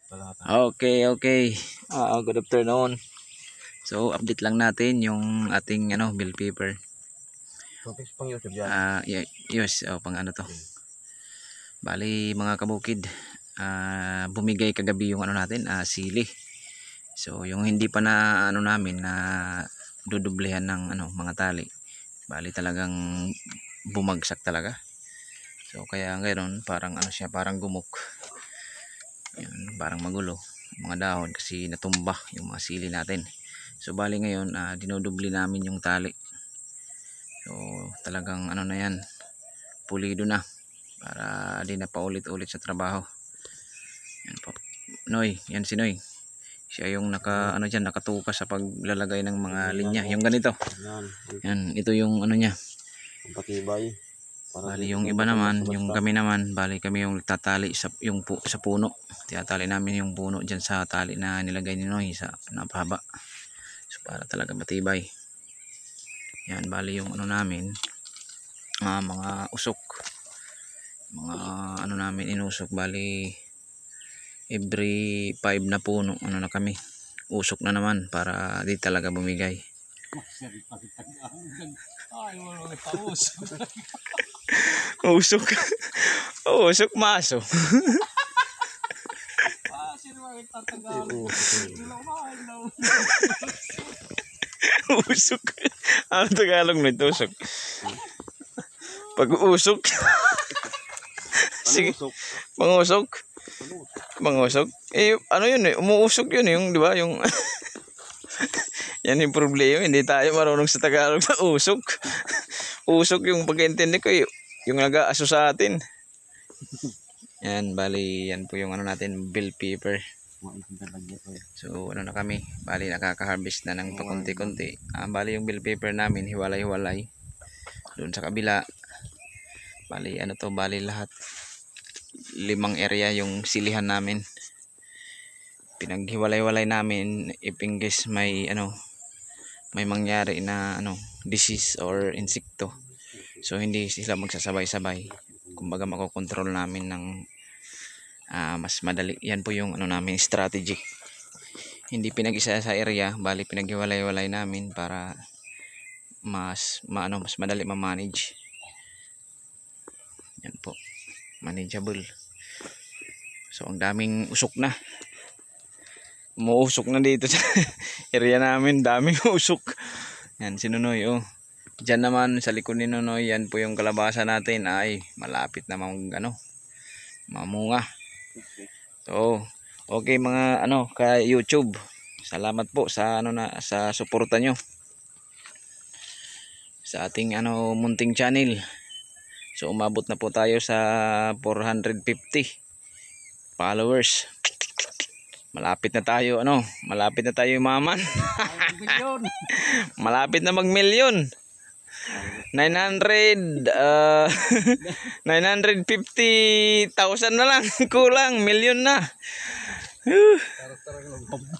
Okay, okay. Good afternoon. So, update lang natin yung ating bell pepper. Pang YouTube yan. Yes, pang ano to. Bali mga kabukid, bumigay kagabi yung natin, sili. So, yung hindi pa na namin na dudublehan ng mga tali. Bali talagang bumagsak talaga. So, kaya ngayon parang siya, parang gumok. Yan, parang magulo mga dahon kasi natumba yung mga sili natin. So bali ngayon dinudubli namin yung tali. So talagang na yan, pulido na para di na paulit-ulit sa trabaho. Yan po. Noy, yan si Noy. Siya yung nakatukas sa paglalagay ng mga linya. Yung ganito. Yan, ito yung niya. Patibay. Bali yung iba naman, yung kami naman, bali kami yung tatali sa puno. Tinatali namin yung puno diyan sa tali na nilagay ni Noy sa napahaba. So para talaga matibay. Yan, bali yung namin, mga usok. Mga namin inusok, bali every 5 na puno na kami. Usok na naman para di talaga bumigay. Usok. Usok maso. Usok. Ano Tagalog nito? Usok. Pag-usok. Sige. Pangusok. Pangusok. Ano yun umuusok yun yung, di ba? Yung yan yung problema. Hindi tayo marunong sa Tagalog na usok. Usok yung pag-intindi ko yung nag-aaso sa atin. Yan, bali yan po yung natin, bell pepper. So na kami, bali nakaka-harvest na ng pakunti-kunti. Bali yung bell pepper namin hiwalay-hiwalay doon sa kabila. Bali bali lahat 5 area yung silihan namin. Pinaghiwalay-walay namin ipinggis may may mangyari na disease or insekto. So hindi sila magsasabay-sabay. Kumbaga makokontrol namin ng mas madali. Yan po yung namin strategy. Hindi pinag-isa sa area, bali pinaghiwalay-walay namin para mas madali ma-manage. Yan po. Manageable. So ang daming usok na. Umuusok na dito sa area namin, daming usok. Yan si Nonoy, Diyan naman sa likod ni Nonoy, yan po yung kalabasa natin ay malapit na mamunga. So, okay mga ka YouTube. Salamat po sa sa suporta nyo sa ating munting channel. So umabot na po tayo sa 450 followers. Malapit na tayo malapit na tayo maman. Malapit na mag-milyon. 950,000 na lang, kulang milyon na.